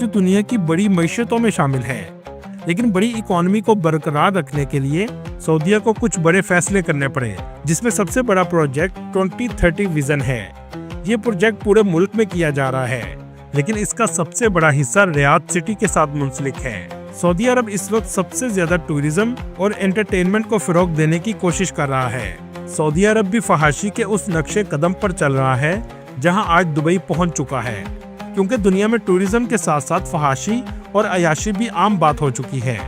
जो दुनिया की बड़ी मईशतों में शामिल है। लेकिन बड़ी इकोनॉमी को बरकरार रखने के लिए सऊदीया को कुछ बड़े फैसले करने पड़े, जिसमें सबसे बड़ा प्रोजेक्ट 2030 विजन है। ये प्रोजेक्ट पूरे मुल्क में किया जा रहा है, लेकिन इसका सबसे बड़ा हिस्सा रियाद सिटी के साथ मुंसलिक है। सऊदी अरब इस वक्त सबसे ज्यादा टूरिज्म और एंटरटेनमेंट को फरोग देने की कोशिश कर रहा है। सऊदी अरब भी फहाशी के उस नक्शे कदम पर चल रहा है जहां आज दुबई पहुंच चुका है, क्योंकि दुनिया में टूरिज्म के साथ साथ फहाशी और अयाशी भी आम बात हो चुकी है।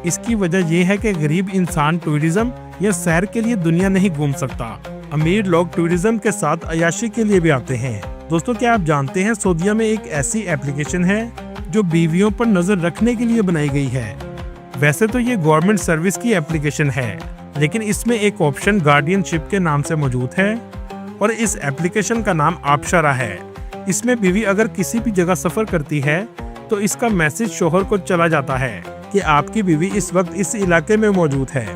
इसकी वजह यह है कि गरीब इंसान टूरिज्म या सैर के लिए दुनिया नहीं घूम सकता। अमीर लोग टूरिज्म के साथ अयाशी के लिए भी आते हैं। दोस्तों, क्या आप जानते हैं सऊदीया में एक ऐसी एप्लीकेशन है जो बीवियों पर नजर रखने के लिए बनाई गई है। वैसे तो ये गवर्नमेंट सर्विस की एप्लीकेशन है, लेकिन इसमें एक ऑप्शन गार्डियनशिप के नाम से मौजूद है और इस एप्लीकेशन का नाम आबशरा है। इसमें बीवी अगर किसी भी जगह सफर करती है तो इसका मैसेज शोहर को चला जाता है कि आपकी बीवी इस वक्त इस इलाके में मौजूद है।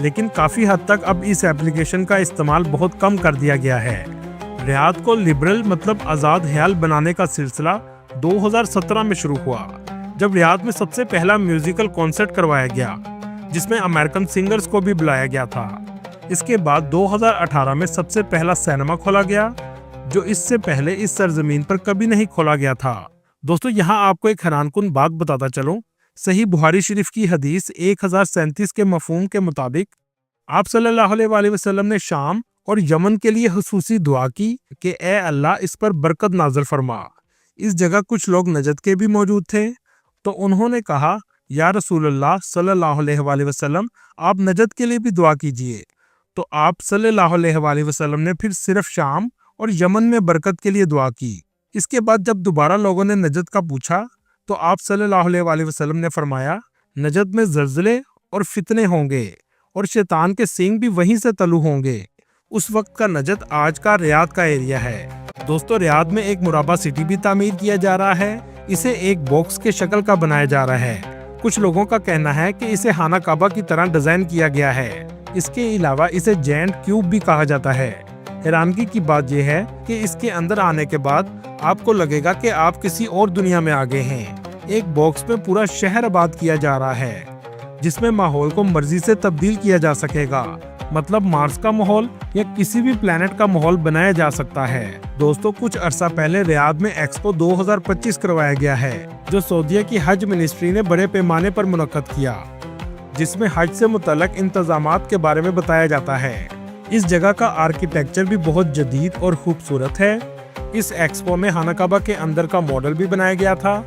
लेकिन काफी हद तक अब इस एप्लीकेशन का इस्तेमाल बहुत कम कर दिया गया है। रियाद को लिबरल मतलब आज़ाद ख्याल बनाने का सिलसिला 2017 में शुरू हुआ, जब रियाद में सबसे पहला म्यूजिकल कॉन्सर्ट करवाया गया, जिसमें अमेरिकन सिंगर्स को भी बुलाया गया था। इसके बाद 2018 में सबसे पहला सिनेमा खोला गया, जो इससे पहले इस सरजमीन पर कभी नहीं खोला गया था। दोस्तों, यहाँ आपको एक हैरानकुन बात बताता चलूं। सही बुखारी शरीफ की हदीस 1037 के मफहूम के मुताबिक आप सल्लल्लाहु अलैहि वसल्लम ने शाम और यमन के लिए खुसूसी दुआ की कि ए अल्लाह, इस पर बरकत नाज़िल फरमा। इस जगह कुछ लोग नजद के भी मौजूद थे, तो उन्होंने कहा, या रसूलुल्लाह सल्लल्लाहु अलैहि वसल्लम, आप नजद के लिए भी दुआ कीजिए। तो आप सल्लल्लाहु अलैहि वसल्लम ने फिर सिर्फ शाम और यमन में बरकत के लिए दुआ की। इसके बाद जब दोबारा लोगों ने नजद का पूछा तो आप सल्लल्लाहु अलैहि वसल्लम ने फरमाया, नजद में ज़लज़ले और फितने होंगे और शैतान के सींग भी वहीं से तलु होंगे। उस वक्त का नजद आज का रियाद का एरिया है। दोस्तों, रियाद में एक मुराबा सिटी भी तामीर किया जा रहा है। इसे एक बॉक्स के शक्ल का बनाया जा रहा है। कुछ लोगों का कहना है कि इसे खाना काबा की तरह डिजाइन किया गया है। इसके अलावा इसे जेंट क्यूब भी कहा जाता है। हैरानगी की बात यह है कि इसके अंदर आने के बाद आपको लगेगा कि आप किसी और दुनिया में आ गए हैं। एक बॉक्स में पूरा शहर आबाद किया जा रहा है, जिसमें माहौल को मर्जी से तब्दील किया जा सकेगा। मतलब मार्स का माहौल या किसी भी प्लेनेट का माहौल बनाया जा सकता है। दोस्तों, कुछ अरसा पहले रियाद में एक्सपो 2025 करवाया गया है, जो सऊदीया की हज मिनिस्ट्री ने बड़े पैमाने पर मुनक्कद किया, जिसमें हज से मुतल्लक इंतजामात के बारे में बताया जाता है। इस जगह का आर्किटेक्चर भी बहुत जदीद और खूबसूरत है। इस एक्सपो में खाना काबा के अंदर का मॉडल भी बनाया गया था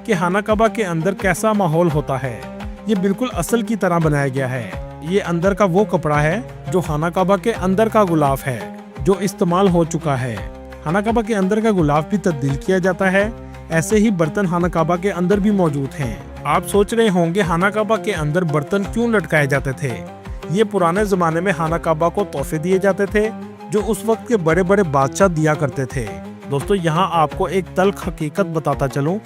कि खाना काबा के अंदर कैसा माहौल होता है। ये बिल्कुल असल की तरह बनाया गया है। ये अंदर का वो कपड़ा है जो खाना काबा के अंदर का गुलाफ है, जो इस्तेमाल हो चुका है। खाना काबा के अंदर का गुलाफ भी तब्दील किया जाता है। ऐसे ही बर्तन खाना काबा के अंदर भी मौजूद हैं। आप सोच रहे होंगे खाना काबा के अंदर बर्तन क्यों लटकाए जाते थे। ये पुराने जमाने में खाना काबा को तोहफे दिए जाते थे, जो उस वक्त के बड़े बड़े बादशाह दिया करते थे। दोस्तों, यहाँ आपको एक तल्ख हकीकत बताता चलूं।